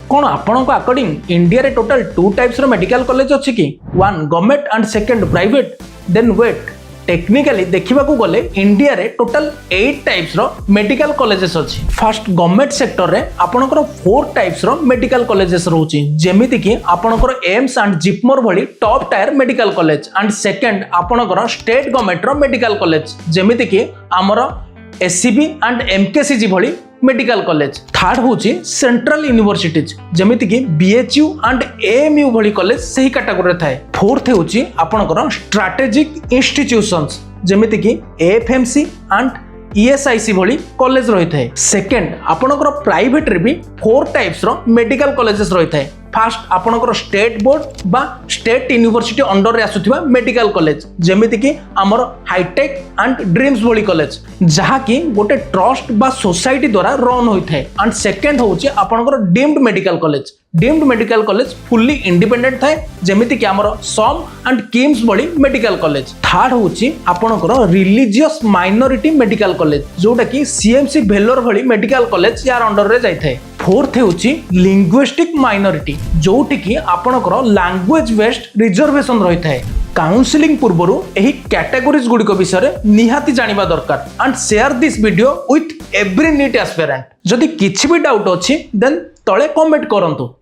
कौन आपणक according India रे टोटल 2 टाइप्स रो मेडिकल कॉलेज अछि कि 1 government and second private then wait technically देखा गले इंडिया रे टोटल 8 टाइप्स रो मेडिकल कॉलेजेस अछि। फर्स्ट गवर्नमेंट सेक्टर रे आपणकर 4 टाइप्स रो मेडिकल कॉलेजेस रहउछि जेमिति कि आपणकर एम्स एंड जिपमर भली top tier medical college and second आपणकर स्टेट गवर्नमेंट रो मेडिकल कॉलेज जेमिति कि हमर एससीबी एंड एमकेसीजी भली मेडिकल कॉलेज। थर्ड होची सेंट्रल यूनिवर्सिटीज जेमिति कि बीएचयू एंड एएमयू भली कॉलेज सही कैटेगरी थाए। फोर्थ होची आपनकर स्ट्रेटेजिक इंस्टीट्यूशंस जेमिति कि एएफएमसी एंड ESIC भली कॉलेज रही थाए। सेकंड आपनकर प्राइवेट रे भी 4 टाइप्स रो मेडिकल कॉलेजेस रही थाए। फास्ट आपनकर स्टेट बोर्ड बा स्टेट यूनिवर्सिटी अंडर रे आसुथिबा मेडिकल कॉलेज जेमिति कि हमर हाईटेक एंड ड्रीम्स भली कॉलेज जहा कि गोटे ट्रस्ट बा सोसाइटी द्वारा रन होई थाए। एंड सेकंड होची आपनकर deemed medical college. Deemed medical college fully independent थाए जेमिति कि हमर सम एंड किम्स भली मेडिकल कॉलेज। थर्ड होची आपनकर रिलीजियस माइनॉरिटी मेडिकल कॉलेज जोटा कि सीएमसी भेलोर भली मेडिकल कॉलेज यार अंडर रे जाय थाए। फोर्थ होची लिंग्विस्टिक माइनॉरिटी जोटी कि आपनकर लैंग्वेज बेस्ड रिजर्वेशन रही थाए। काउंसलिंग पूर्वरु एही कैटेगोरीज गुडिको विषय निहाती जानिबा दरकार and share this video with every NEET aspirant. जदि किछि भी डाउट अछि देन तळे कमेंट करंतु।